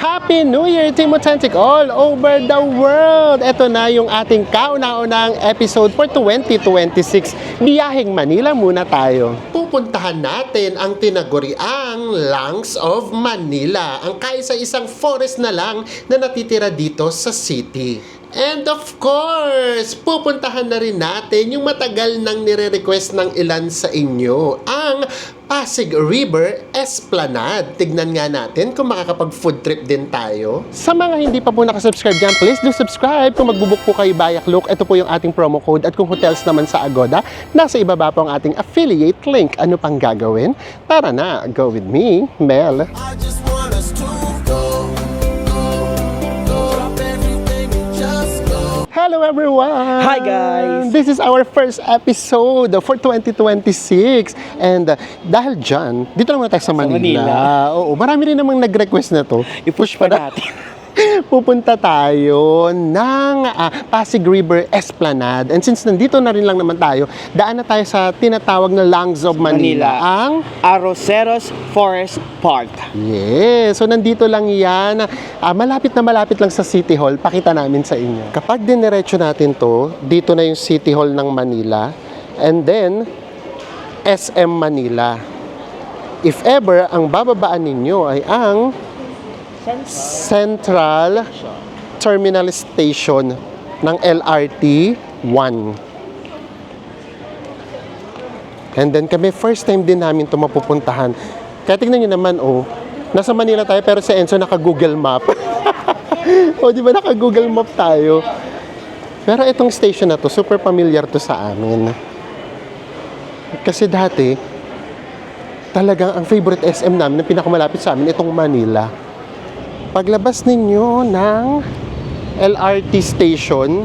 Happy New Year, Team Authentic all over the world! Ito na yung ating kauna-unang episode for 2026. Biyaheng Manila muna tayo. Pupuntahan natin ang tinaguriang Lungs of Manila, ang kaisa-isang forest na lang na natitira dito sa city. And of course, pupuntahan na rin natin yung matagal nang nire-request ng ilan sa inyo, ang Pasig River Esplanade. Tignan nga natin kung makakapag-food trip din tayo. Sa mga hindi pa po nakasubscribe dyan, please do subscribe. Kung magbubuk po kayo Bayak Look, ito po yung ating promo code. At kung hotels naman sa Agoda, nasa ibaba po ang ating affiliate link. Ano pang gagawin? Tara na, go with me, Mel. I just want us to go, drop everything and just go. Hello everyone! Hi, guys! This is our first episode for 2026. And dahil dyan, dito naman tayo sa Manila. Manila. Oo, marami rin namang nag-request na to. I-push pa natin. Pupunta tayo ng Pasig River Esplanade. And since nandito na rin lang naman tayo, daan na tayo sa tinatawag na Lungs of Manila. Ang Arroceros Forest Park. yes. So nandito lang yan. Malapit na malapit lang sa City Hall. Pakita namin sa inyo. Kapag diniretso natin to, dito na yung City Hall ng Manila. And then, SM Manila. If ever, ang bababaan ninyo ay ang Central Terminal Station ng LRT 1. And then kami, first time din namin ito mapupuntahan. Kaya tignan nyo naman, nasa Manila tayo pero sa Enzo naka-Google Map. Di ba naka-Google Map tayo? Pero itong station na to, super familiar to sa amin. Kasi dati, talagang ang favorite SM namin, na pinakamalapit sa amin, itong Manila. Paglabas ninyo ng LRT station,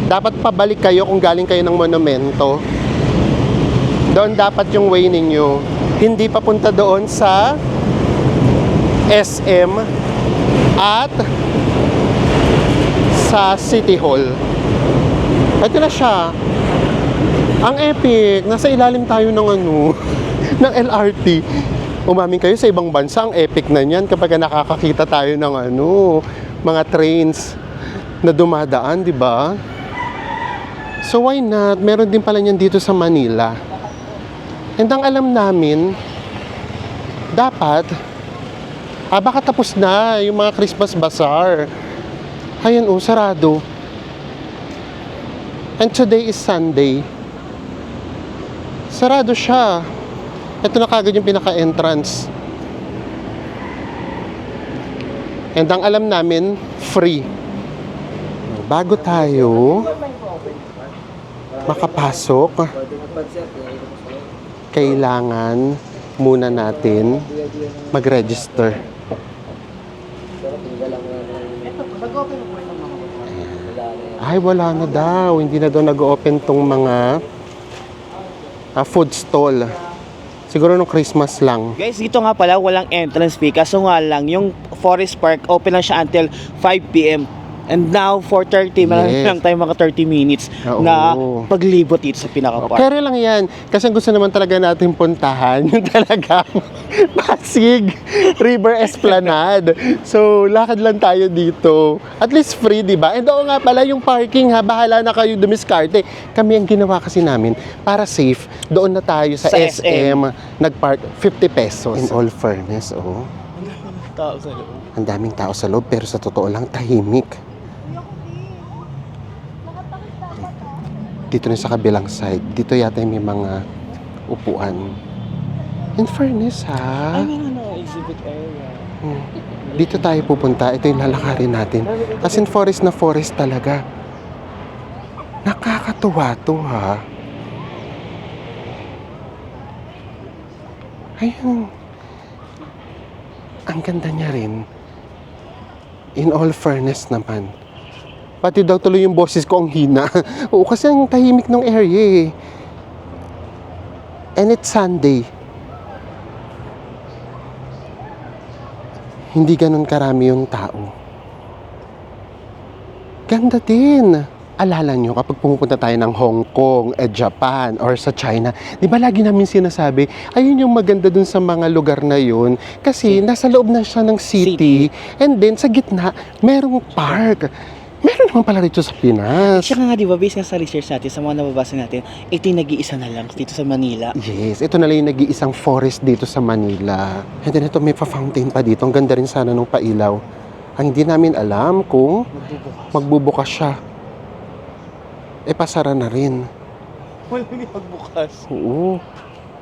dapat pabalik kayo kung galing kayo ng Monumento. Doon dapat yung way ninyo. Hindi papunta doon sa SM at sa City Hall. Ito na siya. Ang epic. Nasa ilalim tayo ng ng LRT. Umamin kayo sa ibang bansa, ang epic na niyan kapag nakakakita tayo ng mga trains na dumadaan, di ba? So why not? Meron din pala niyan dito sa Manila. And ang alam namin, dapat, baka tapos na yung mga Christmas Bazaar. Ayan sarado. And today is Sunday. Sarado siya. Ito na kagad yung pinaka-entrance. And ang alam namin, free. Bago tayo makapasok, kailangan muna natin mag-register. Ay, wala na daw. Hindi na daw nag-open tong mga food stall. Siguro nung Christmas lang. Guys, dito nga pala walang entrance fee. Kaso nga lang, yung Forest Park open lang siya until 5 p.m. And now, 4:30, marami lang tayo mga 30 minutes na paglibot dito sa pinaka-park. Pero lang yan. Kasi gusto naman talaga natin puntahan yung talagang Pasig River Esplanade. So, lakad lang tayo dito. At least free, di ba? And nga pala, yung parking bahala na kayo dumiskarte. Kami ang ginawa kasi namin para safe. Doon na tayo sa SM. Nagpark 50 pesos. In all fairness, Tao sa loob. ang daming tao sa loob, pero sa totoo lang, tahimik. Dito na sa kabilang side, dito yata may mga upuan. In fairness, Ay, meron na exhibit area. Dito tayo pupunta. Ito yung lalakarin natin. As in forest na forest talaga. Nakakatuwa to, Ayun. Ang ganda niya rin. In all fairness naman. Pati daw tuloy yung boses ko ang hina. Oo, kasi ang tahimik ng area And it's Sunday. Hindi ganun karami yung tao. Ganda din. alala nyo, kapag pumupunta tayo ng Hong Kong, Japan, or sa China, di ba lagi namin sinasabi, ayun yung maganda dun sa mga lugar na yun, kasi nasa loob na siya ng city, and then sa gitna, merong park. Meron naman pala rito sa Pinas. Siya nga di ba, based nga sa research natin, sa mga nababasa natin, ito yung nag-iisa na lang dito sa Manila. Yes, ito na lang yung nag-iisang forest dito sa Manila. And then ito, may pa-fountain pa dito. Ang ganda rin sana nung pailaw. Ang hindi namin alam kung magbubukas siya. Pasara na rin. Wala hindi pagbukas. Oo.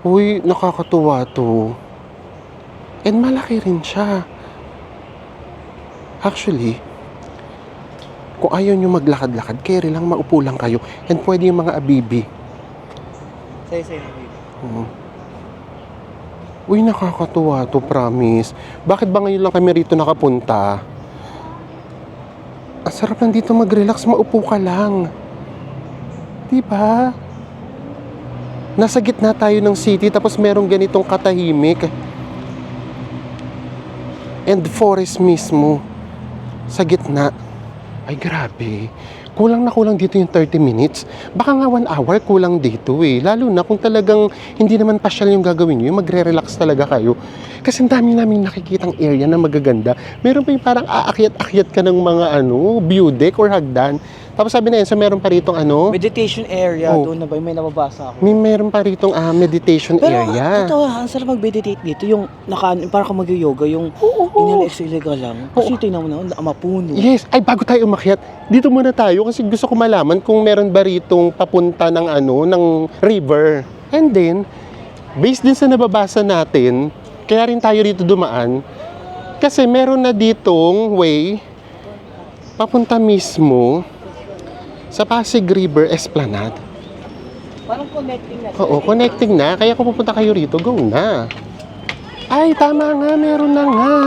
Uy, nakakatuwa to. And malaki rin siya. Actually, kung ayaw nyo maglakad-lakad, carry lang, maupo lang kayo. And pwede yung mga abibi. Say na baby. Oo. Uy, nakakatuwa to, promise. Bakit ba ngayon lang kami rito nakapunta? Ang sarap lang dito mag-relax, maupo ka lang. Diba? Nasa gitna tayo ng city, tapos merong ganitong katahimik. And forest mismo. Sa gitna. Ay, grabe. Kulang na kulang dito yung 30 minutes. Baka nga 1 hour kulang dito eh. Lalo na kung talagang hindi naman pasyal yung gagawin nyo, yung magre-relax talaga kayo. Kasi ang dami namin nakikitang area na magaganda. Meron pa yung parang aakyat-akyat ka ng mga view deck or hagdan. Tapos sabi na yun, so meron pa ritong Meditation area, Oh. doon na ba? May nababasa ako. meron pa ritong meditation Pero area. totoo, ang sarap mag-meditate dito. Yung parang ka mag-yoga, yung inhale-exhale ka lang. Kasi tingnan mo na, mapuno. Yes, ay bago tayo umakyat, dito muna tayo kasi gusto ko malaman kung meron ba ritong papunta ng ng river. And then, based din sa nababasa natin, kaya rin tayo rito dumaan, kasi meron na ditong way papunta mismo sa Pasig River Esplanade. Parang connecting na. Oo, connecting na. Kaya kung pupunta kayo rito, go na. Ay, tama nga, meron na nga.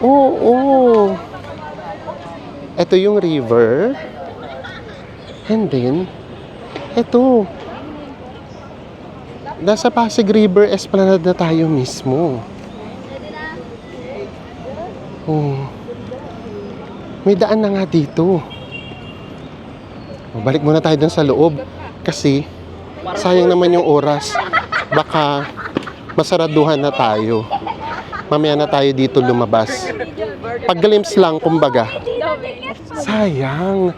Oo. Ito yung river. And then, ito. Nasa Pasig River Esplanade na tayo mismo. Oh. May daan na nga dito. Balik muna tayo dun sa loob. Kasi, sayang naman yung oras. Baka masaraduhan na tayo. Mamaya na tayo dito lumabas. Pag-glimpse lang, kumbaga. Sayang.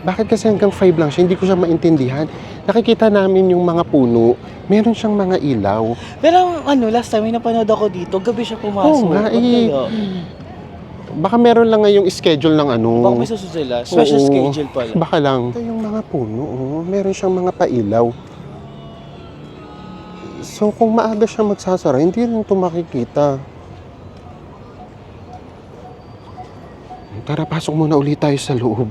Bakit kasi hanggang 5 lang siya? Hindi ko siya maintindihan. Nakikita namin yung mga puno. Meron siyang mga ilaw. Pero last time may napanood ako dito, gabi siya pumasok. Oo nga, Ba't eh. kaya? Baka meron lang ngayong schedule ng Baka may susunod sila. Special Oo. schedule pala. Baka lang. Ito yung mga puno, meron siyang mga pailaw. So, kung maaga siya magsasara, hindi rin ito makikita. Tara, pasok muna ulit tayo sa loob.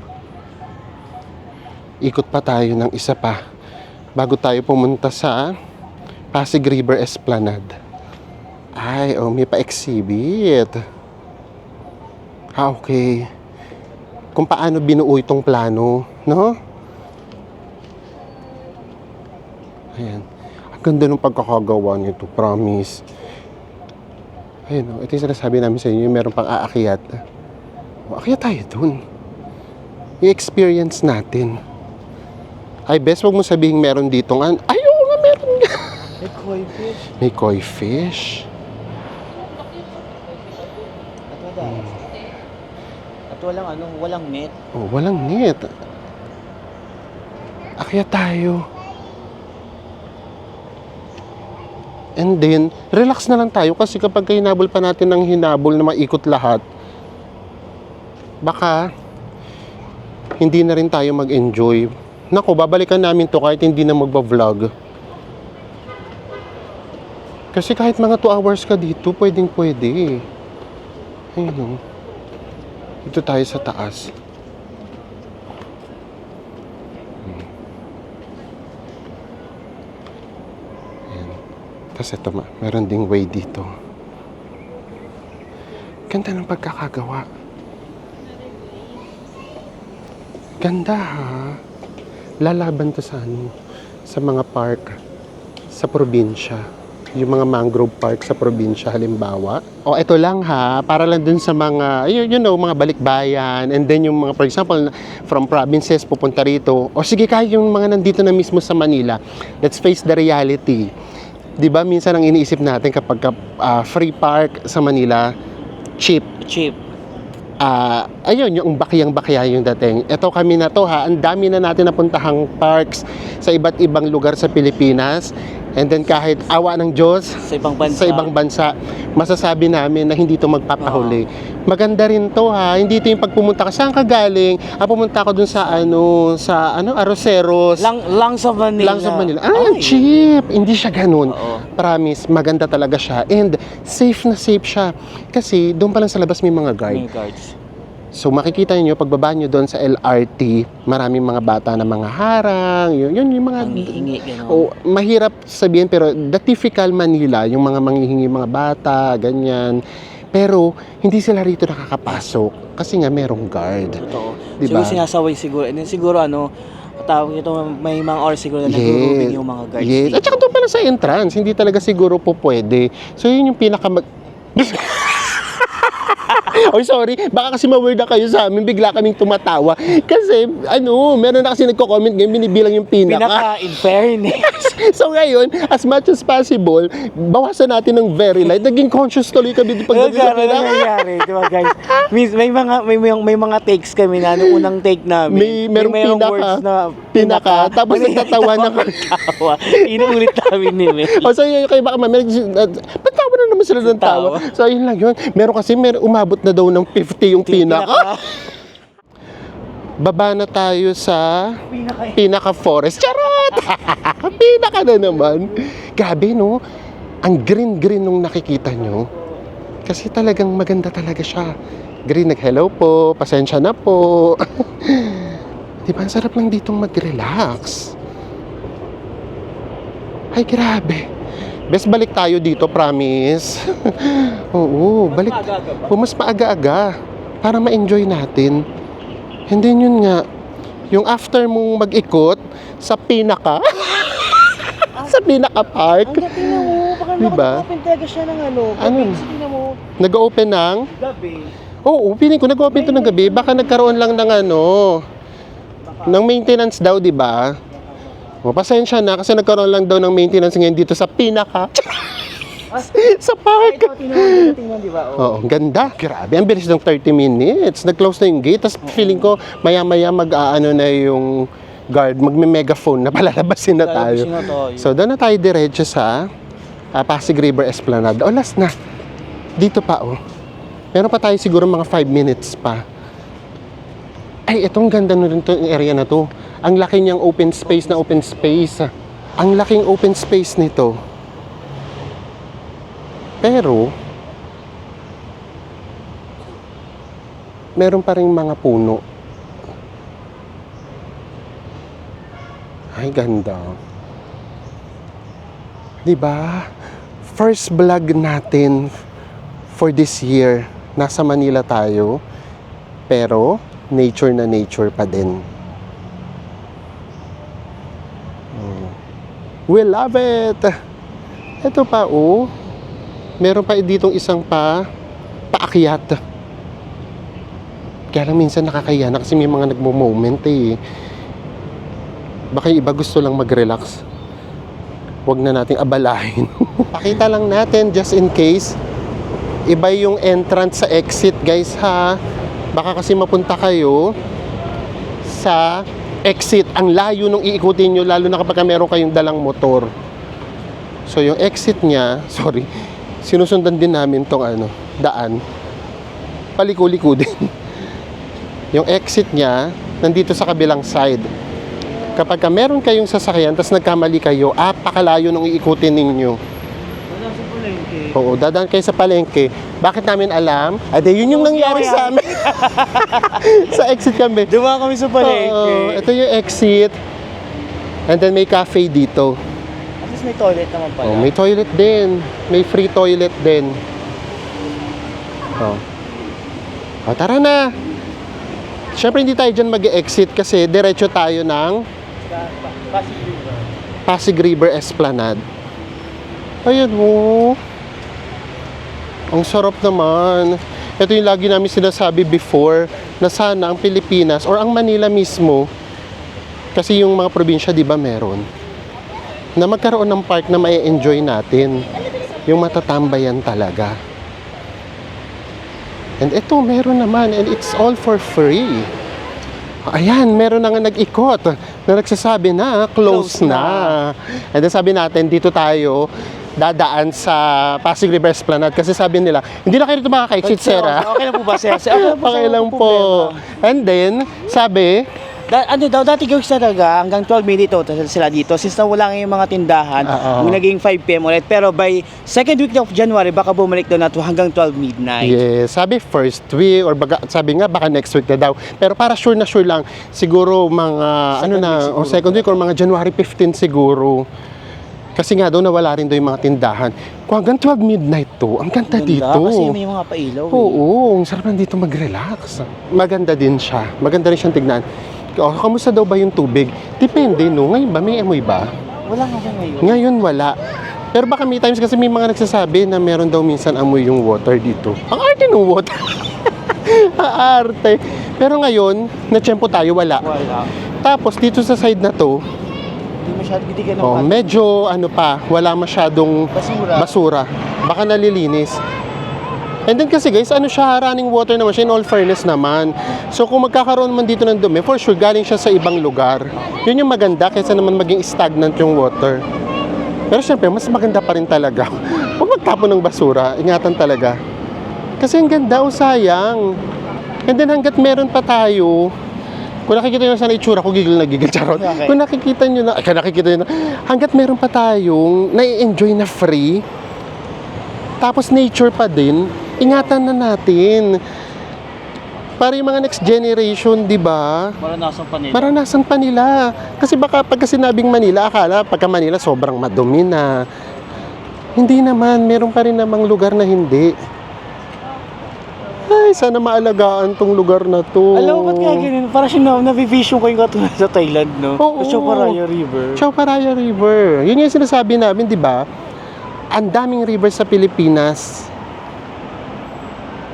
Ikot pa tayo ng isa pa bago tayo pumunta sa Pasig River Esplanade. Ay, may pa-exhibit. Okay. Kung paano binuo itong plano, no? Ayan. Ang ganda ng pagkakagawa nito, promise. Ayan, ito yung sinasabi namin sa inyo, meron pang aakyat. Akyat tayo dun. I-experience natin. Ay, best, wag mo sabihin meron ditong ay, oo nga, meron nga. May koi fish. May koi fish. At walang net. Oh, walang net. Akyat tayo. And then, relax na lang tayo kasi kapag hinabol pa natin ng hinabol na maikot lahat, baka hindi na rin tayo mag-enjoy. Nako, babalikan namin to kahit hindi na magba-vlog. Kasi kahit mga 2 hours ka dito, pwedeng-pwede. Ayun, dito tayo sa taas. Ayan. Tapos ito, meron ding way dito. Ganda ng pagkakagawa. Ganda ha. Lalaban to sa sa mga park sa probinsya. yung mga mangrove park sa probinsya halimbawa. O ito lang ha, para lang dun sa mga, mga balikbayan, and then yung mga, for example, from provinces pupunta rito, o sige kahit yung mga nandito na mismo sa Manila, let's face the reality. 'Di ba minsan ang iniisip natin kapag free park sa Manila, cheap. Cheap. Ayun, yung bakyang-bakya yung dating. Ito kami na to ha, ang dami na natin napuntahang parks sa iba't ibang lugar sa Pilipinas. And then kahit awa ng Diyos Sa ibang bansa. masasabi namin na hindi to magpapahuli. Maganda rin to ha, hindi ito yung pagpumunta ka, saan ka galing? Pumunta ako dun sa Arroceros. Lang sa Manila. Lang sa Manila. Ang cheap. Hindi siya ganun. Oo. Promise, maganda talaga siya. And safe na safe siya. Kasi doon pa lang sa labas may mga guard. May cards. So makikita niyo pagbaba niyo doon sa LRT, maraming mga bata na mga harang, yun yung mga Manghihingi, gano'n. mahirap sabihin pero the typical Manila, yung mga manghihingi mga bata, ganyan. Pero hindi sila rito nakakapasok kasi nga merong guard. Totoo. Diba? Siguro sinasaway siguro. And then siguro tawag ito, may mga oras siguro na nag-grouping yung mga guards. Yes. dito. At saka doon pala sa entrance, hindi talaga siguro po pwede. So yun yung Oh, sorry. Baka kasi ma-word na kayo sa amin. Bigla kaming tumatawa. Kasi, meron na kasi nagko-comment ngayon, binibilang yung pinaka. In fairness. So ngayon, as much as possible, bawasan natin ng very light. Naging conscious tuloy kami pagdating sa pinaka. nangyayari, di ba guys? May mga takes kami na, nung unang take namin. Merong mayroong words na pinaka. Tapos nagtatawa na kami. Tawa. Inuulit namin nila. O so yun, kayo baka ba't tawa na naman sila ng tawa? So yun lang yun. Meron kasi, umabot na daw ng 50 yung pinaka. Baba na tayo sa pinaka forest. Charot! Pinaka na naman. Gabi, no? Ang green-green nung nakikita nyo. Kasi talagang maganda talaga siya. Green, nag-hello po, pasensya na po. Diba, ang sarap lang ditong mag-relax. Ay, grabe. Best balik tayo dito, promise. Oo, balik. Mas maaga-aga para ma-enjoy natin. And then yun nga, yung after mong mag-ikot sa pinaka, sa pinaka park. Ang gabi na mo, baka Diba? naka-open talaga siya ng Ano? Tingnan mo, Nag-open ng, gabi. oo, piling ko nag-open to ng gabi. Baka nagkaroon lang ng ng maintenance daw, di ba? O, pasensya na kasi nagkaroon lang daw ng maintenance ngayon dito sa pinaka. Sa park. Ito, tingnan, di ba? Oo, ganda. Grabe, ang bilis ng 30 minutes. Nag-close na yung gate. Tapos feeling ko, maya-maya na yung guard. Magme-megaphone na palalabasin na tayo. So, doon na tayo diretso sa Pasig River Esplanade. O, last na. Dito pa, Meron pa tayo siguro mga 5 minutes pa. Ay, itong ganda na rin yung area na to. Ang laki niyang open space na open space. Ang laking open space nito. Pero, meron pa rin mga puno. Ay, ganda. Diba? First vlog natin for this year. Nasa Manila tayo. Pero, nature na nature pa din. We love it! Ito pa, meron pa ditong isang paakyat. Kaya lang minsan nakakaya na kasi may mga nagmo-moment Baka yung iba gusto lang mag-relax. Huwag na nating abalahin. Pakita lang natin just in case. Iba yung entrance sa exit, guys, ha. Baka kasi mapunta kayo sa exit. Ang layo nung iikutin nyo, lalo na kapag meron kayong dalang motor. So yung exit niya, sinusundan din namin tong daan. Paliko-liko din. Yung exit niya, nandito sa kabilang side. Kapag meron kayong sasakyan, tapos nagkamali kayo, pakalayo nung iikutin ninyo. Dadaan sa palengke. Oo, dadaan kayo sa palengke. Bakit namin alam? Yun yung nangyari sa amin. Sa exit kami. Dumaan kami sa palengke. Oo, ito yung exit. And then may cafe dito. At least may toilet naman pala. May toilet din. May free toilet din. Tara na. Siyempre hindi tayo dyan mag-exit kasi diretso tayo ng Pasig River. Pasig River Esplanade. Ayan mo. Ang sarap naman. Ito yung lagi namin sinasabi before na sana ang Pilipinas or ang Manila mismo, kasi yung mga probinsya, di ba, meron, na magkaroon ng park na may enjoy natin. Yung matatambayan talaga. And ito, meron naman. And it's all for free. Ayan, meron na nga nag-ikot na nagsasabi na close na. And then sabi natin, dito tayo dadaan sa Pasig River Esplanade kasi sabi nila, hindi na kayo dito makaka-exit, sir. Okay lang po ba, sir? Okay lang po. And then, sabi, Dati guys talaga, hanggang 12 minutes sila dito. Since na wala nga yung mga tindahan, naging 5 p.m. ulit. Pero by second week of January, baka bumalik daw na to hanggang 12 midnight. yes, sabi first week or sabi nga baka next week na daw. Pero para sure lang, siguro mga second week or mga January 15 siguro. Kasi nga daw nawala rin daw yung mga tindahan. Kung hanggang 12 midnight to, ang ganda dito. Kasi may mga pailaw. Oo, ang sarap dito mag-relax. Maganda din siya. Maganda rin siyang tignan. O, kamusta daw ba yung tubig? Depende, no? Ngayon ba? May amoy ba? Wala nga ba ngayon? Ngayon, wala. Pero baka may times kasi may mga nagsasabi na meron daw minsan amoy yung water dito. Ang arte ng water. Ang arte. Pero ngayon, na-tsempo tayo, wala. Wala. Tapos, dito sa side na to, Hindi masyado bitigan ng medyo wala masyadong basura. Baka nalilinis. And then kasi guys, running water naman siya, in all fairness naman. So kung magkakaroon man dito ng dumi, for sure galing siya sa ibang lugar. Yun yung maganda kaysa naman maging stagnant yung water. Pero syempre, mas maganda pa rin talaga. Huwag magtapon ng basura, ingatan talaga. Kasi ang ganda, sayang. And then hanggat meron pa tayo, kung nakikita nyo sana itsura ko, gigil na gigil, charot. Okay. Kung nakikita nyo na, hanggat meron pa tayong nai-enjoy na free, tapos nature pa din, ingatan na natin. Para yung mga next generation, di ba? Maranasan pa nila. Kasi baka pagka sinabing Manila, akala pagka Manila sobrang madumi na. Hindi naman, meron pa rin namang lugar na hindi. Ay, sana maalagaan tong lugar na to. Alam mo, ba't kaya ganun? Parang siya nabivision ko yung katulad sa Thailand, no? Oo. Sa Chao Phraya River. Chao Phraya River. Yun yung sinasabi namin, di ba? Ang daming river sa Pilipinas.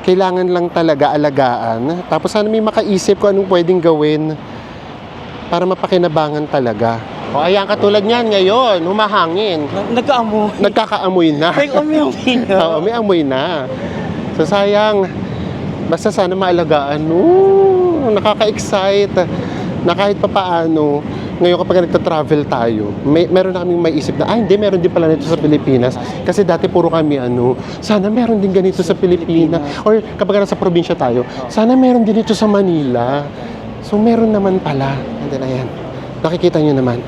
Kailangan lang talaga alagaan. Tapos sana may makaisip kung anong pwedeng gawin para mapakinabangan talaga. O ayan, katulad niyan ngayon, humahangin. Nagkaamoy. Nagkakaamoy na. May amoy na. Oo, may amoy na. So sayang, basta sana maalagaan. Oo, nakaka-excite na kahit pa paano. Ngayon kapag nagta-travel tayo, meron na kaming maiisip na, hindi, meron din pala nito sa Pilipinas. Kasi dati puro kami, sana meron din ganito sa Pilipinas. Or kapag nasa probinsya tayo, sana meron din ito sa Manila. So meron naman pala. And then ayan, nakikita nyo naman.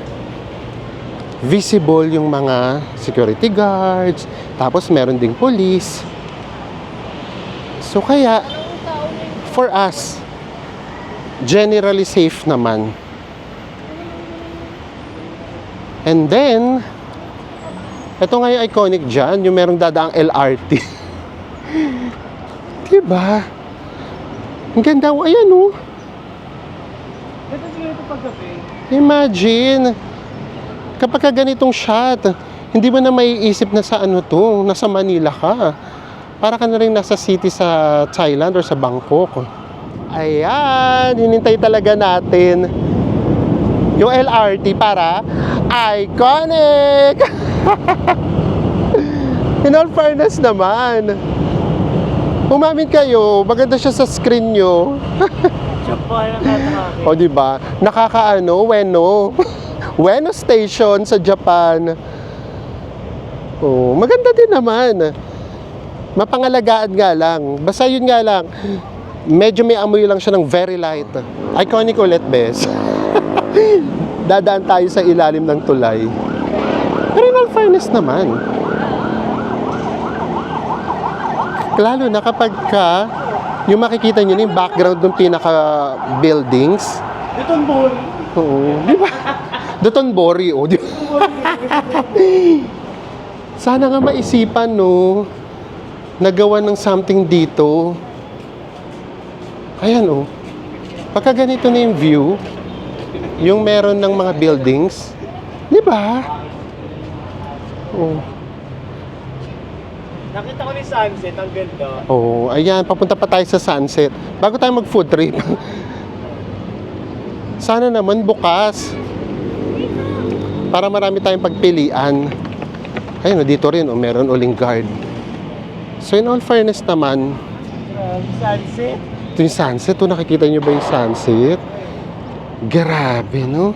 Visible yung mga security guards, tapos meron ding police. So kaya, for us, generally safe naman. And then, ito nga yung iconic dyan, yung merong dadaang LRT. Diba? Ang ganda, ayan o. Imagine, kapag ka ganitong shot, hindi mo na maiisip na sa nasa Manila ka. Para ka na rin nasa city sa Thailand or sa Bangkok. Ayan, hinintay talaga natin yung LRT para iconic! In all fairness naman, umamin kayo, maganda siya sa screen nyo. O diba, Ueno. Ueno Station sa Japan. Oh, maganda din naman. Mapangalagaan nga lang. Basta yun nga lang, medyo may amoy lang siya ng very light. Iconic ulit, bes. Dadaan tayo sa ilalim ng tulay. Pero in all fairness naman, lalo na kapag yung makikita nyo yung background ng pinaka-buildings. Dotonbori. Oo, di ba? Dotonbori, di ba? Sana nga maisipan, no, nagawa ng something dito. Ayan, pagka ganito na yung view, yung meron ng mga buildings, di ba? Nakita ko ni sunset, ang ganda. Oo, ayan, papunta pa tayo sa sunset. Bago tayo mag-food trip. Sana naman bukas. Para marami tayong pagpilian. Ayun, dito rin, meron uling guard. So in all fairness naman, Sunset. ito yung sunset. Nakikita nyo ba yung sunset? Grabe, no?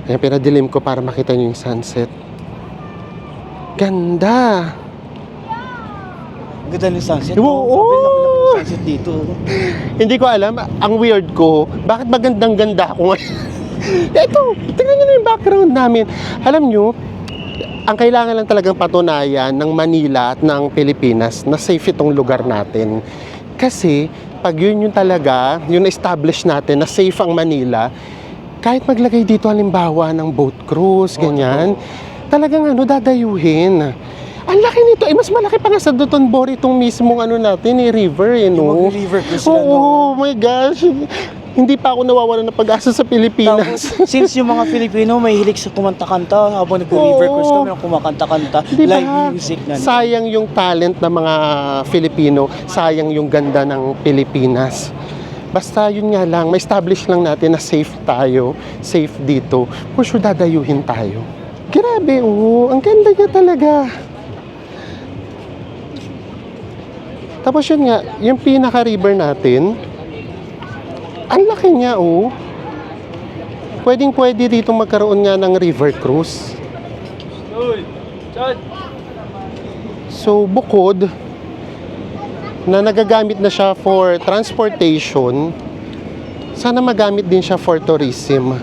Ayan, pinadilim ko para makita nyo yung sunset. Ganda! Ang ganda ng sunset. Oo! Sobrang sunset dito. Hindi ko alam, ang weird ko, bakit magandang-ganda ako ngayon? Ito, tingnan nyo na yung background namin. Alam nyo, ang kailangan lang talagang patunayan ng Manila at ng Pilipinas na safe itong lugar natin. Kasi, pag yun yung talaga, yung establish natin na safe ang Manila, kahit maglagay dito halimbawa ng boat cruise, ganyan, talagang dadayuhin. Ang laki nito, mas malaki pa nga sa Dotonbori itong mismong natin, river, no? Yung river cruise Oo, my gosh. Hindi pa ako nawawalan ng pag-asa sa Pilipinas. Tapos, since yung mga Filipino may hilig sa kumanta-kanta, habang nag-river cruise kami, kumakanta-kanta, Diba? live music na. Sayang yung talent ng mga Filipino, sayang yung ganda ng Pilipinas. Basta yun nga lang, ma-establish lang natin na safe tayo, safe dito. For sure, dadayuhin tayo. Grabe, ang ganda niya talaga. Tapos yun nga, yung pinaka-river natin, ang laki niya, Pwedeng-pwede dito magkaroon nga ng river cruise. So, bukod na nagagamit na siya for transportation, sana magamit din siya for tourism.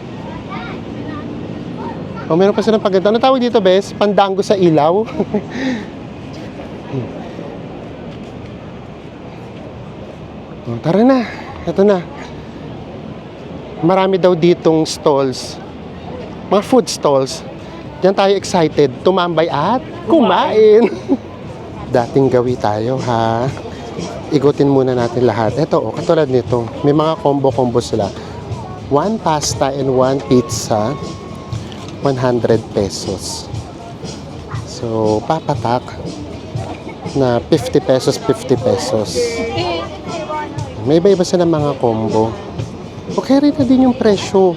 Meron pa silang paganda. Ano tawag dito, Bes? Pandango sa ilaw? Tara na. Ito na. Marami daw ditong stalls. Mga food stalls. Diyan tayo excited. Tumambay at kumain. Dating gawi tayo, ha? Igutin muna natin lahat. Ito, katulad nito. May mga combo-combo sila. 1 pasta and 1 pizza. 100 pesos. So, papatak na 50 pesos, 50 pesos. May iba-iba sila mga combo. Okay rin na din yung presyo.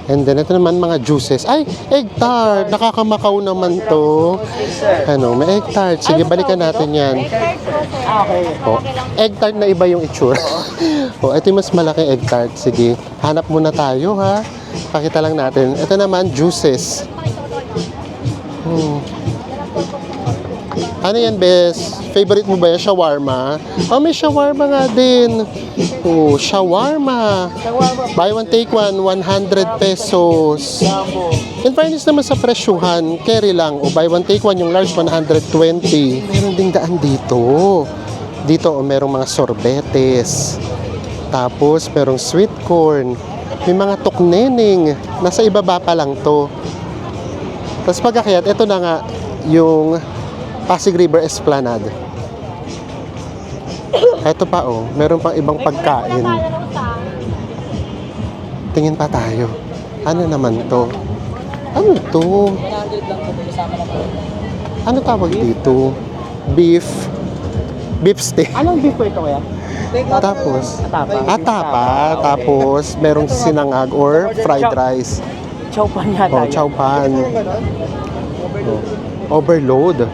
And then, ito naman mga juices. Ay, egg tart! Nakakamakaw naman to. May egg tart. Sige, balikan natin yan. Okay. Egg tart na iba yung itsura. Ito yung mas malaking egg tart. Sige, hanap muna tayo, ha? Pakita lang natin. Ito naman, juices. Ano yan, Bes? Favorite mo ba yan? Shawarma? May shawarma nga din. Shawarma. Buy one, take one, 100 pesos. In fairness naman sa presyuhan, carry lang. Buy one, take one, yung large, 120. Meron ding daan dito. Dito, merong mga sorbetes. Tapos, merong sweet corn. May mga tukneneng. Nasa ibaba pa lang to. Tapos pagkakayat, ito na nga yung Pasig River Esplanade. Ito pa, meron pang ibang pagkain. Tingin pa tayo. Ano naman to? Ano to? Ano tawag dito? Beef steak. Anong beef po ito kaya? Tapos, Atapa. atapa. Tapos, merong sinangag or fried rice. Chow pan yata. Chow pan. Overload.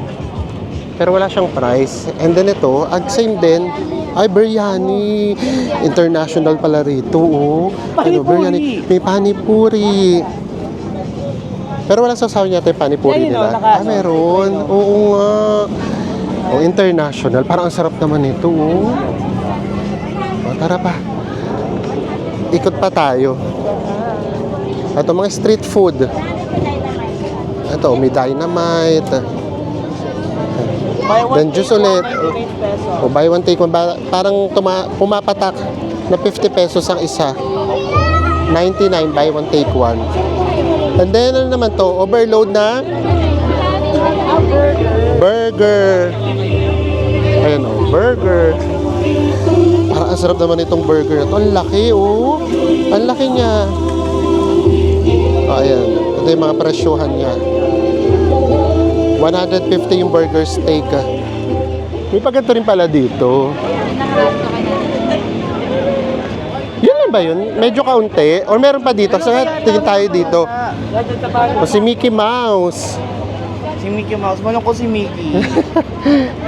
Pero wala siyang price. And then ito, same din, ay biryani. International pala rito, Panipuri. Biryani. May panipuri. Pero wala sasaw niya yung panipuri Ayun, nila. Meron. ayun. Oo nga. International. Parang ang sarap naman ito, tara pa. Ikot pa tayo. Ito mga street food. Ito, may dynamite. Then juice ulit. Buy one take one. Parang pumapatak na 50 pesos ang isa. 99 buy one take one. And then ano naman to? Overload na burger. Ayan burger. Parang ang sarap naman itong burger na to. Ang laki, Ang laki niya. Ayan. Ito yung mga presyuhan niya. 150 yung burger steak. May pagganto rin pala dito. Yun lang ba yun? Medyo kaunti? Or meron pa dito? So, tingin tayo dito. O si Mickey Mouse. Si Mickey Mouse. Manong ko si Mickey.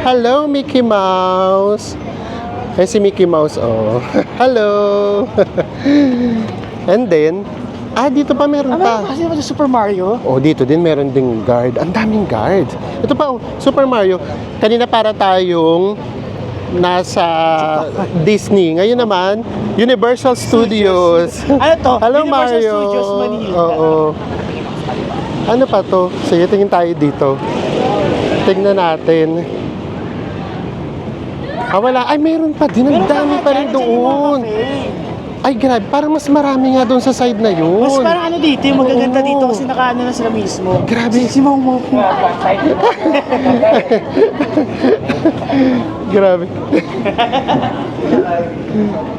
Hello, Mickey Mouse. Ay, si Mickey Mouse, oh. Hello. And then, dito pa meron pa. Kasi naman sa Super Mario. Oh, dito din meron ding guard. Ang daming guard. Ito pa, oh, Super Mario. Kanina para tayong nasa Disney. Ngayon naman, Universal Studios. Ano to? Hello, Universal Mario. Studios Manila. Oo. Ano pa to? Sige, tingin tayo dito. Tingnan natin. Wala. Ay, meron pa din. Ang dami pa rin doon. Ay, grabe. Parang mas marami nga doon sa side na yun. Mas parang ano dito, yung magaganda Oo. dito kasi nakaano na sila mismo. Grabe. Si Mau Mau. Grabe.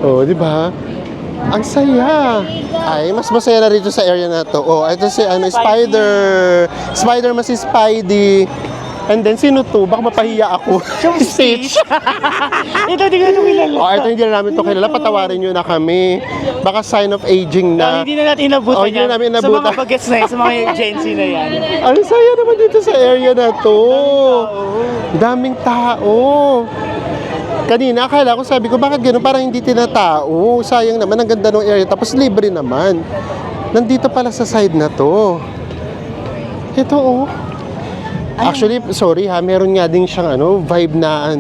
Oh, di ba? Ang saya. Ay, mas masaya na rito sa area na to. Oh, ito si Spider. Spider mas si Spidey. And then, sino to? Baka mapahiya ako. Si Stitch. Ito, di ko ito kilala. Oh, ito hindi na namin to kilala. Patawarin nyo na kami. Baka sign of aging na. Hindi na natin inabutan Hindi na yan. namin Sa inabutan. mga bagets na yan, sa mga Gen Z na yan. Ang saya naman dito sa area na to. Daming tao. Kanina, akala ko, sabi ko, bakit gano'n? Parang hindi tinatao. Sayang naman, ang ganda ng area. Tapos libre naman. Nandito pala sa side na to. Ito, oh. Actually, sorry ha, meron nga din siyang vibe na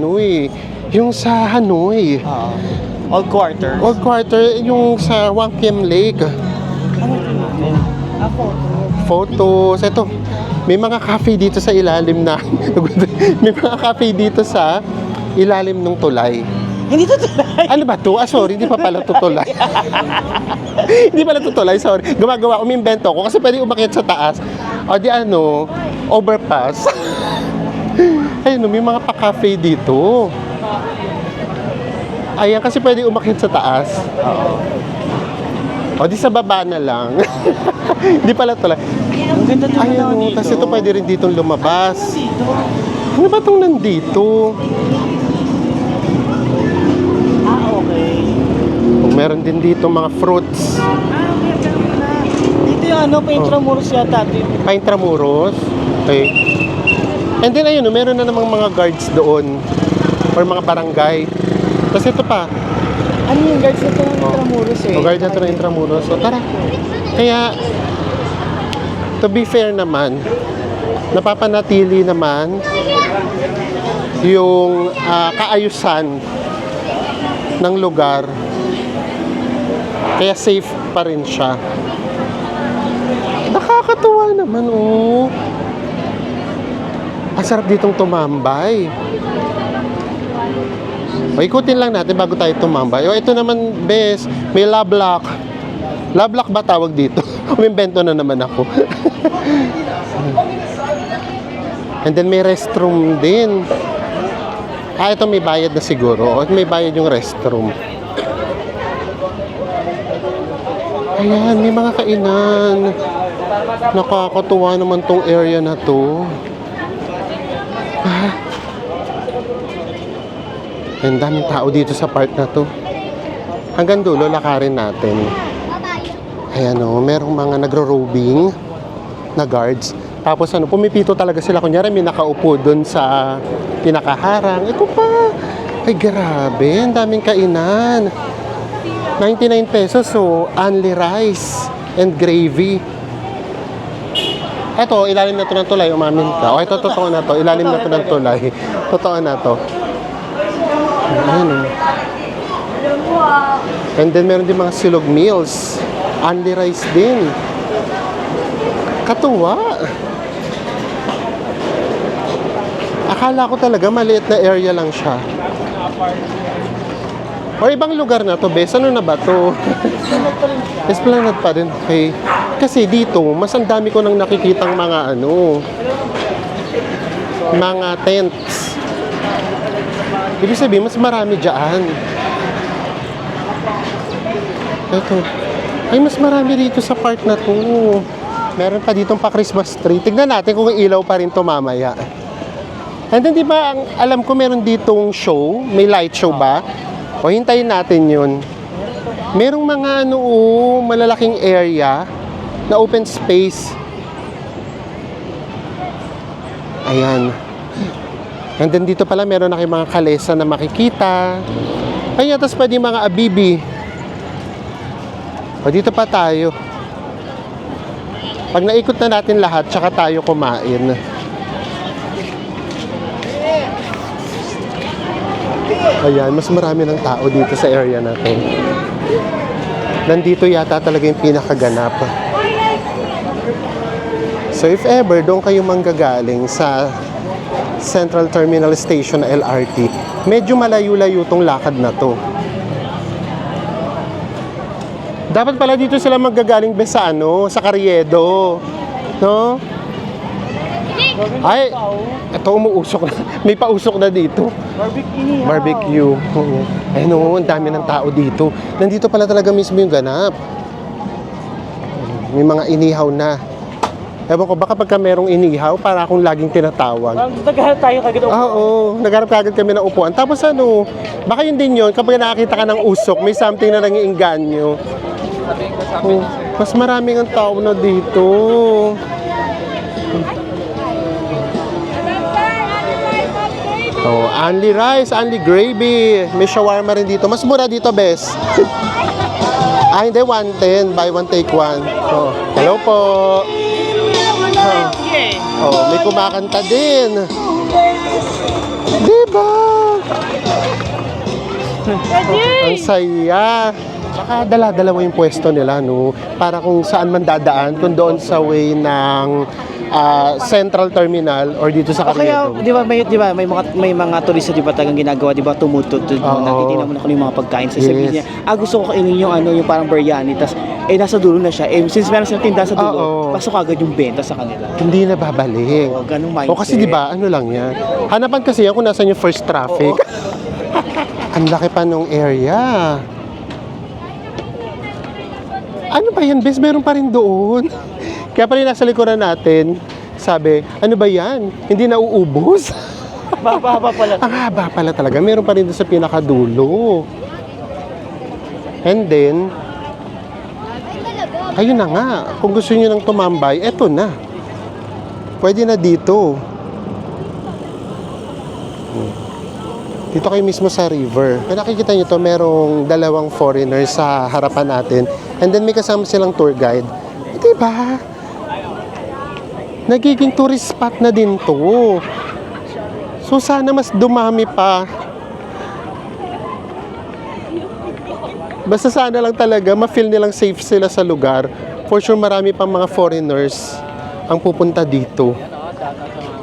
yung sa Hanoi. Old Quarter. Old Quarter, yung sa Wang Kiem Lake. Photos. Ito, may mga cafe dito sa ilalim na, may mga cafe dito sa ilalim ng tulay. Hindi to tulay. Ano ba to? Sorry, hindi pa pala to tulay. Hindi pala to tulay, sorry. Umimbento ko kasi pwede umakyat sa taas. O di overpass. Ayun, may mga pa-cafe dito. Ayan, kasi pwede umakyat sa taas. O di sa baba na lang. Hindi pala tulay. Ang ganda naman Ayun, dito. kasi ito pwede rin ditong lumabas. Ano ba itong nandito? Okay. Meron din dito mga fruits. Dito yung pa-intramuros yata. Pa-intramuros. Okay. And then ayun, meron na namang mga guards doon. Or mga barangay. Tapos ito pa. Ano yung guards na ito ng intramuros eh? O guard na ito ng intramuros. So tara. Kaya, to be fair naman, napapanatili naman yung kaayusan ng lugar. Kaya safe pa rin siya. Nakakatuwa naman, oh. Ang sarap ditong tumambay. O, ikutin lang natin bago tayo tumambay. O, ito naman, bes, may love lock. Love lock ba tawag dito? Umimbento na naman ako. And then may restroom din. Ito may bayad na siguro. O, may bayad yung restroom. Ayan, may mga kainan. Nakakatuwa naman tong area na to. Ang daming tao dito sa part na to. Hanggang dulo, lakarin natin. Ayan o, merong mga nagro-robing na guards. Tapos pumipito talaga sila. Kunyari, may nakaupo dun sa pinakaharang. Ito pa. Ay, grabe. Ang daming kainan. 99 pesos, so only rice and gravy. Eto, ilalim na to ng tulay, umamin ka. O, ito, totoo na to. Ilalim na to ng tulay. Totoo na to. Ayan o. And then, meron din mga silog meals. Only rice din. Katuwa. Akala ko talaga maliit na area lang siya. O ibang lugar na to, bes. Ano na ba to? Esplanade pa rin. Okay. Kasi dito, mas ang dami ko nang nakikitang mga mga tents. Ibig sabihin, mas marami dyan. Ito. Ay, mas marami dito sa part na to. Meron pa ditong pa Christmas tree. Tignan natin kung ilaw pa rin to mamaya. And then, di ba, alam ko meron ditong show, may light show ba? O hintayin natin yun. Merong mga malalaking area na open space. Ayan. And then dito pala meron na kayong mga kalesa na makikita. Ayan, tapos pwede mga abibi. O dito pa tayo. Pag naikot na natin lahat, tsaka tayo kumain. Ayan, mas marami ng tao dito sa area natin. Nandito yata talaga yung pinakaganap. So if ever doon kayo manggagaling sa Central Terminal Station na LRT, medyo malayo-layo tong lakad na to. Dapat pala dito sila manggagaling sa sa Carriedo. No? Ay, ito umuusok na. May pausok na dito. Barbecue. Oo. Ayun o, ang dami ng tao dito. Nandito pala talaga mismo yung ganap. May mga inihaw na. Ewan ko, baka pagka merong inihaw, para akong laging tinatawag. Naghahanap tayo kagad ng Oo, nagharap kagad kami ng upuan. Tapos baka yun din yun, kapag nakakita ka ng usok, may something na nangiinganyo. Oh, mas maraming ang tao na dito. Oh, only rice, only gravy. May shawarma rin dito. Mas mura dito, bes. Hindi, 110. Buy one, take one. Oh, hello po. Oh, may kumakanta din. Diba? Ang saya. Baka dala-dalawa yung pwesto nila, no? Para kung saan man dadaan, kung doon sa way ng Central Terminal or dito sa kaya, Carriedo. di ba, may mga turista di ba talagang ginagawa, di ba, tumututod mo na, hindi naman ako yung mga pagkain. Sasabihin niya, gusto ko kainin yung parang biryani, tas nasa dulo na siya. Since meron silang tinda sa dulo, pasok agad yung benta sa kanila. Hindi na babalik. Ganung mindset. O kasi di ba, ano lang yan. Hanapan kasi yan kung nasan yung first traffic. Ang laki pa nung area. Ano ba yan, bes? Meron pa rin doon. Kaya pala yung nasa likuran natin, sabi, ano ba yan? Hindi nauubos? Haba pala. Ang haba pala talaga. Meron pa rin doon sa pinakadulo. And then, ayun na nga. Kung gusto nyo nang tumambay, eto na. Pwede na dito. Dito kayo mismo sa river. Kaya nakikita nyo to, merong dalawang foreigners sa harapan natin. And then may kasama silang tour guide. Diba? Nagiging tourist spot na din to. So sana mas dumami pa. Basta sana lang talaga ma-feel nilang safe sila sa lugar. For sure marami pang mga foreigners ang pupunta dito.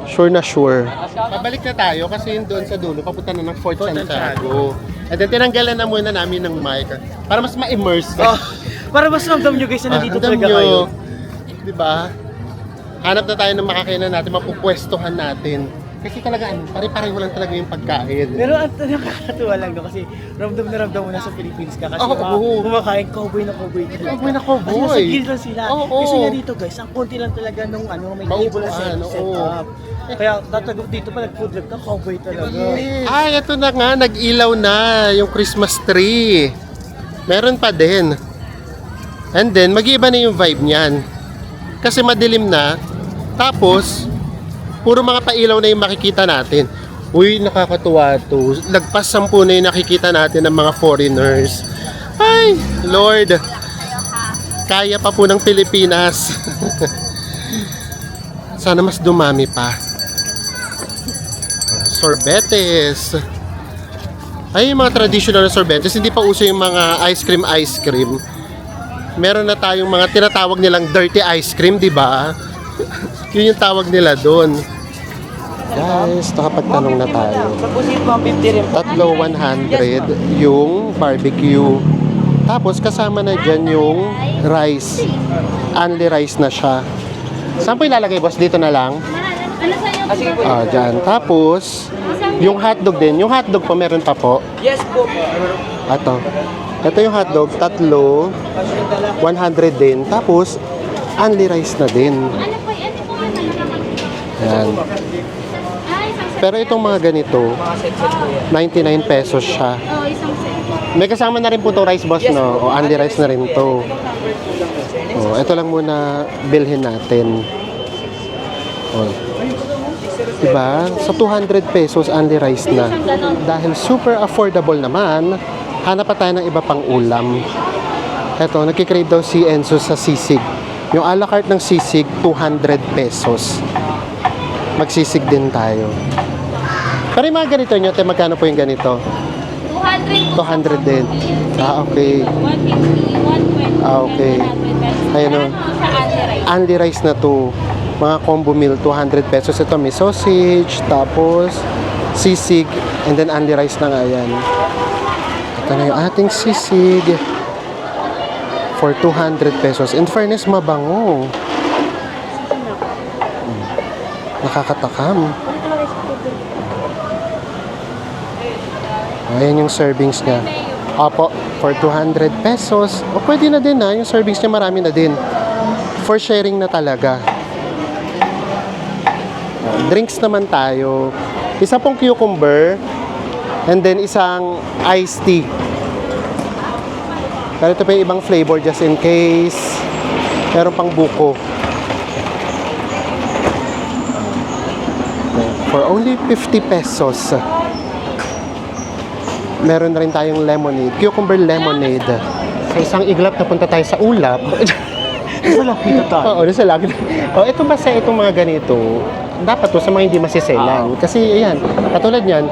Sure na sure. Pabalik na tayo kasi yun doon sa dulo, papunta na ng Fort Santiago. And then tinanggalan na muna namin ng mic para mas ma-immerse. Para mas ramdam nyo guys na nandito Ramdam talaga nyo. kayo. Diba? Hanap na tayo ng makakainan natin, mapupwestuhan natin. Kasi talaga, pare-pareho lang talaga yung pagkain. Pero ang nakakatuwa lang no, kasi ramdam na ramdam mo na sa Philippines ka. Kasi kumakain cowboy na cowboy talaga. Cowboy na cowboy. Kasi nasa guild lang sila. Oo. Kasi nga dito guys, ang konti lang talaga nung may table na set up. Kaya tatagod dito pa nag-food trip ka, cowboy talaga. Yes. Ay, ito na nga, nag-ilaw na yung Christmas tree. Meron pa din. And then, mag-iiba na yung vibe niyan. Kasi madilim na. Tapos, puro mga pailaw na yung makikita natin. Uy, nakakatuwa to. Lagpas 10 na yung nakikita natin ng mga foreigners. Ay, Lord. Kaya pa po ng Pilipinas. Sana mas dumami pa. Sorbetes. Ay, yung mga traditional na sorbetes. Hindi pa uso yung mga ice cream. Meron na tayong mga tinatawag nilang dirty ice cream, di ba? Yun yung tawag nila doon. Guys, nakapagtanong na tayo. Tatlo 100 yung barbecue. Tapos kasama na dyan yung rice. Only rice na siya. Saan po ilalagay, boss? Dito na lang? Dyan. Tapos, yung hotdog din. Yung hotdog po, meron pa po. Yes po. Ito yung hotdog, tatlo, 100 din. Tapos, Only rice na din. Ayan. Pero itong mga ganito, 99 pesos siya. May kasama na rin po to rice, boss, no? O only rice na rin to. O, ito lang muna bilhin natin. O. Diba? Sa 200 pesos, only rice na. Dahil super affordable naman, hanap pa tayo ng iba pang ulam. Eto, nagkikrave daw si Enzo sa sisig. Yung a la carte ng sisig, 200 pesos. Magsisig din tayo. Pero yung mga ganito nyo, magkano po yung ganito? 200 din. Ah, okay. 150, 120. Ah, okay. Ayun o. Only rice na to. Mga combo meal, 200 pesos. Ito may sausage, tapos sisig, and then only rice na nga yan. Ito na yung ating sisig for 200 pesos. In fairness, mabango. Nakakatakam. Ayan yung servings niya. Opo, for 200 pesos. O pwede na din yung servings niya marami na din. For sharing na talaga. Drinks naman tayo. Isa pong cucumber and then isang iced tea. Pero ito pa yung ibang flavor just in case. Meron pang buko. For only 50 pesos. Meron na rin tayong lemonade. Cucumber lemonade. Sa isang iglap na punta tayo sa ulap. Nasa lapit tayo. Oo, nasa lapit. Ito basta itong mga ganito, dapat to sa mga hindi masiselan. Kasi ayan, katulad niyan,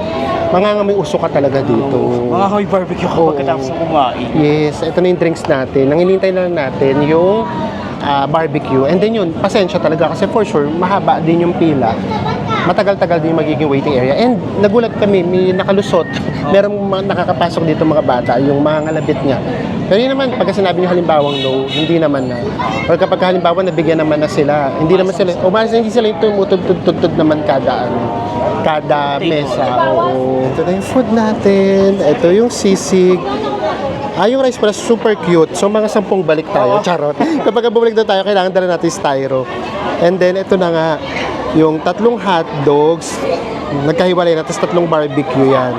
mangangamoy uso ka talaga dito. Mga kami barbecue Oo. kapag katapos na kumain. Yes, ito na yung drinks natin. Ang hinihintay na lang natin yung barbecue. And then yun, pasensya talaga kasi for sure, mahaba din yung pila. Matagal-tagal din yung magiging waiting area. And nagulat kami, may nakalusot. Merong mga nakakapasok dito mga bata, yung mga ngalabit niya. Pero yun naman, pagka sinabi niyo halimbawang no, hindi naman na. Or kapag halimbawa nabigyan naman na sila, hindi naman sila, hindi sila yung tumutugtog naman kada mesa. Oo. Ito na yung food natin. Ito yung sisig. Yung rice pala super cute. So mga 10 balik tayo. Charot. Kapag bumalik na tayo, kailangan dala natin styro. And then ito na nga, yung 3 hot dogs, nagkahiwalay na, tapos 3 barbecue yan.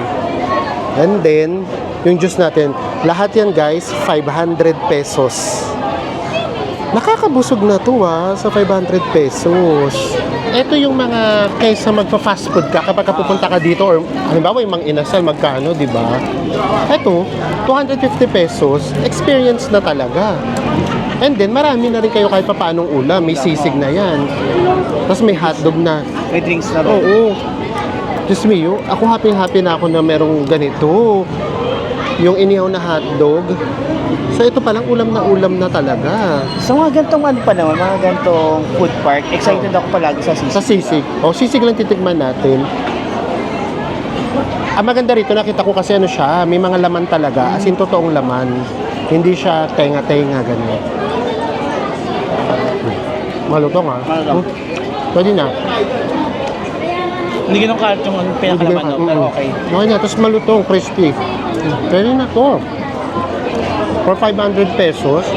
And then, yung juice natin, lahat yan guys, 500 pesos. Nakakabusog na to sa 500 pesos. Ito yung mga kaysa magpa-fast food ka kapag pupunta ka dito or halimbawa yung Mang Inasal, magkano, di ba? Ito, 250 pesos, experience na talaga. And then, marami na rin kayo kahit pa paanong ulam. May sisig na yan. Tapos may hotdog na. May drinks na rin. Oo. Diyos mio, ako happy na ako na merong ganito. Yung inihaw na hotdog. So ito palang ulam na talaga. Sa mga gantong ano pa naman, mga gantong food park, excited ako palagi sa sisig. Sa sisig. Sisig lang titigman natin. Ang maganda rito, nakita ko kasi ano siya, may mga laman talaga. As in, totoong laman. Hindi siya tenga-tenga, ganyan. Malutong Malutong. Pwede na. Hindi ganun kahit yung pinakalaman, no? Pero okay. Okay na, tapos malutong, crispy. Pwede na to. For 500 pesos.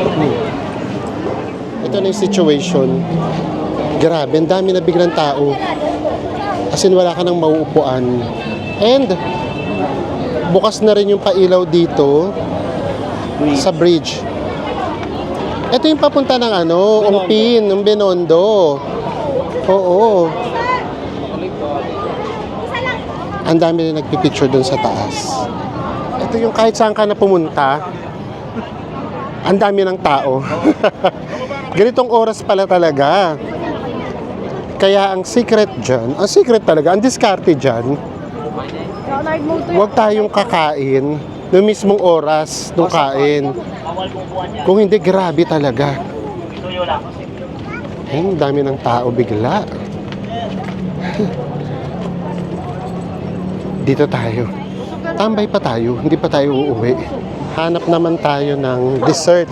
Ito na yung situation. Grabe, ang dami na biglang tao. As in, wala ka nang mauupuan. And, bukas na rin yung pailaw dito sa bridge. Ito yung papunta ng Ongpin, ng Binondo. Oo. Ang dami na nagpipicture doon sa taas. Ito yung kahit saan ka na pumunta, ang dami ng tao. Ganitong oras pala talaga. Kaya ang secret talaga, ang diskarte dyan, huwag tayong kakain noong mismong oras ng kain. Kung hindi, grabe talaga. Ang dami ng tao bigla. Dito tayo. Tambay pa tayo, hindi pa tayo uuwi. Hanap naman tayo ng dessert.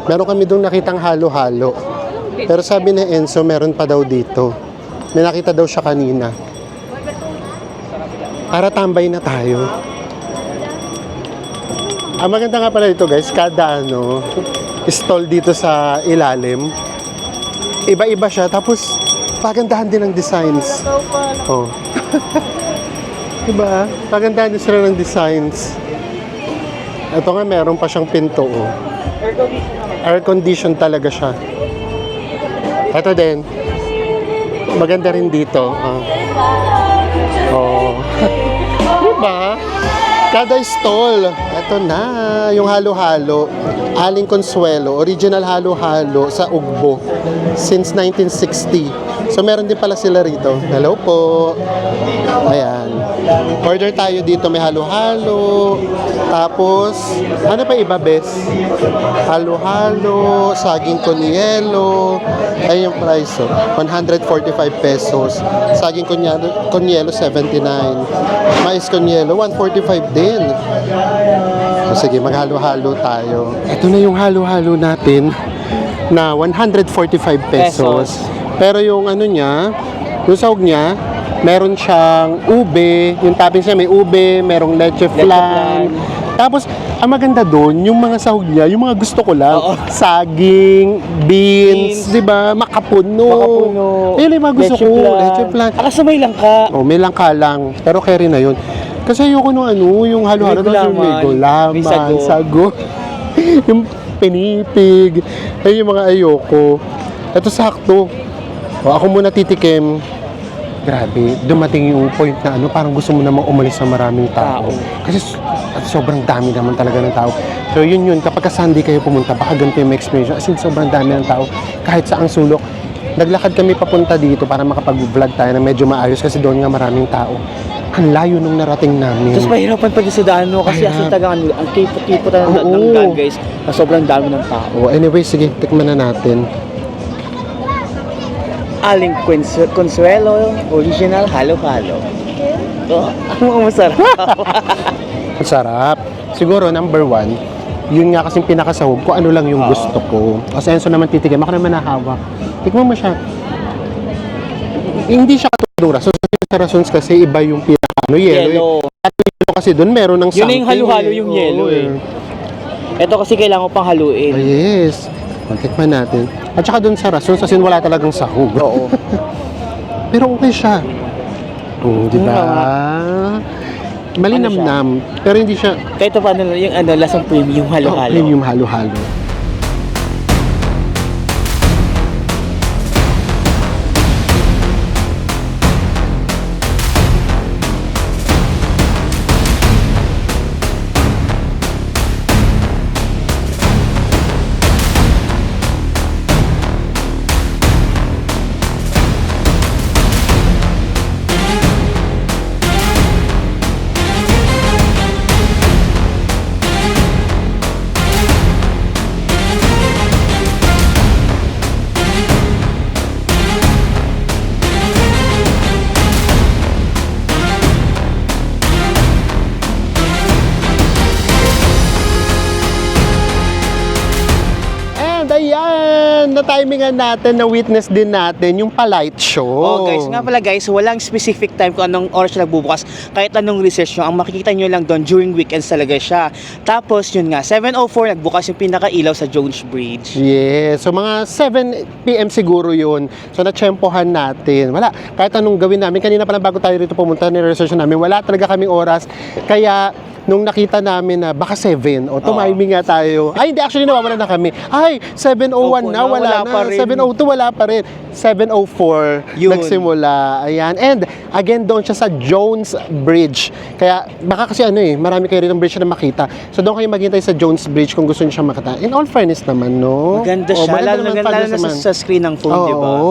Meron kami doon nakitang halo-halo. Pero sabi ni Enzo, meron pa daw dito. May nakita daw siya kanina. Para tambay na tayo. Ang maganda nga pala dito guys, kada stall dito sa ilalim. Iba-iba siya, tapos pagandahan din ang designs. Oh. Diba? Pagandahan din sila ng designs. Ito nga, meron pa siyang pinto. Oh. Air condition talaga siya. Ito din. Maganda rin dito. Oh. Diba? Kada stall. Ito na. Yung halo-halo. Aling Consuelo. Original halo-halo sa Ugbo. Since 1960. So meron din pala sila rito. Hello po. Ayan. Order tayo dito. May halo-halo. Tapos, ano pa iba, bes? Halo-halo, saging konyelo. Ayun yung price, oh. 145 pesos. Saging konyelo, 79. Mais konyelo, 145 din. So, sige, maghalo-halo tayo. Ito na yung halo-halo natin na 145 pesos. Pero yung ano niya, yung sahog niya, meron siyang ube, yung toppings niya may ube, merong leche flan. Tapos, ang maganda doon, yung mga sahog niya, yung mga gusto ko lang, saging, beans, di ba? Makapuno. Ayun yung mga gusto ko, leche flan. Akasabay lang ka. Oh, may langka lang, pero carry na yun. Kasi ayoko nung ano, yung halo-halo na may gulaman, sago. Yung pinipig, ayun yung mga ayoko. Ito sakto. O, ako muna titikim. Grabe, dumating yung point na ano, parang gusto mo namang umalis sa maraming tao. Kasi sobrang dami naman talaga ng tao. So yun, kapag ka Sunday kayo pumunta, baka ganito yung experience. As in, sobrang dami ng tao. Kahit saang sulok. Naglakad kami papunta dito para makapag-vlog tayo na medyo maayos kasi doon nga maraming tao. Ang layo nung narating namin. Tapos mahirapan pag sa daan, no? Kasi as in tagang ang kipo-kipo ng daan, guys. Na sobrang dami ng tao. Anyway, sige, tikman na natin. Aling Consuelo, original halo-halo. Oh, ang masarap. Ang sarap. Siguro, number 1, yun nga kasing pinakasahog ko, ano lang yung gusto ko. Kasi Enzo naman titikim, ako naman nahawak. Tikman mo siya. Hindi siya katulong rason. Sa rasons kasi iba yung yellow. At yellow kasi doon meron ng something. Yun yung halo-halo yung yellow eh. Ito kasi kailangan ko pang haluin. Oh, yes. Tikman natin. At saka doon sa rasons, kasi wala talagang sahog. Oo. Pero okay siya. Di ba? Malinamnam. Pero hindi siya... Kahit paano yung lasang premium halo-halo. Premium halo-halo. Na-timingan natin, na-witness din natin yung pa-light show. Oh guys, nga pala guys, walang specific time kung anong oras siya nagbubukas. Kahit anong research nyo, ang makikita nyo lang doon during weekends talaga siya. Tapos yun nga, 7:04 nagbukas yung pinakailaw sa Jones Bridge. Yes, so mga 7 PM siguro yun. So natsyempohan natin. Wala, kahit anong gawin namin. Kanina pa lang bago tayo rito pumunta, ni-research namin. Wala talaga kaming oras. Kaya nung nakita namin na baka 7 o tumiming nga tayo. Ay, hindi, actually nawawala na kami. Ay, 7:01 na, wala na. 7:02 wala pa rin. 7:04 nagsimula. Ayan. And again, doon siya sa Jones Bridge. Kaya baka kasi marami kayo rin ng bridge na makita. So doon kayo maghintay sa Jones Bridge kung gusto niyo siya makita. In all fairness naman, no? Maganda siya. Lalo na sa screen ng phone, di ba?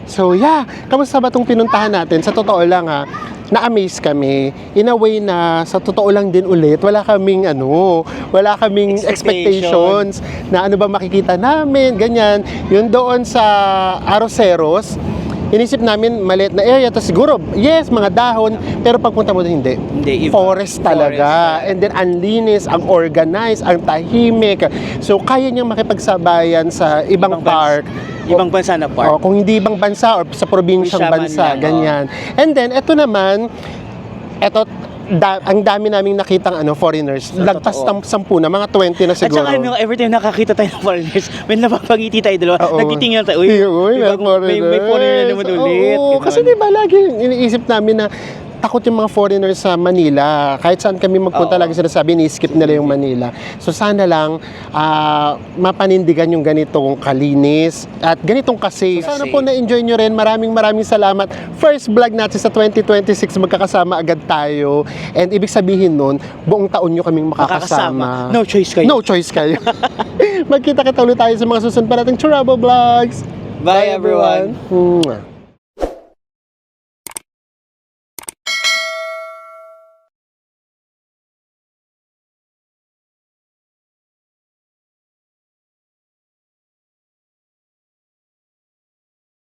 So yeah, kamusta ba itong pinuntahan natin? Sa totoo lang na-amaze kami. In a way na sa totoo lang din ulit, wala kaming expectations na ano ba makikita namin, ganyan. Yun doon sa Arroceros, inisip namin maliit na area, tapos siguro, yes, mga dahon, pero pagpunta mo doon, hindi. Forest talaga. And then, ang linis, ang organized, ang tahimik. So, kaya niyang makipagsabayan sa ibang park. Ibang bansa na park. Kung hindi ibang bansa or sa probinsyang bansa, ganyan. And then, eto naman, ang dami naming nakitang foreigners. Lagpas totoo. ng 10 na, mga 20 na At siguro. saka every time nakakita tayo ng foreigners, may napapangiti tayo dalawa, Oo. nagtitingnan tayo, uy, may foreigner na naman ulit. Oo, Ganun. kasi di ba lagi iniisip namin na takot yung mga foreigners sa Manila. Kahit saan kami magpunta, Oo. lagi sinasabi, ni-skip nila yung Manila. So sana lang mapanindigan yung ganitong kalinis at ganitong kasi. So, sana po na-enjoy nyo rin. Maraming salamat. First vlog natin sa 2026, magkakasama agad tayo. And ibig sabihin nun, buong taon nyo kaming makakasama. No choice kayo. No choice kayo. Magkita-kita ulit tayo sa mga susunod pa nating Trouble Vlogs. Bye, everyone. Mwah.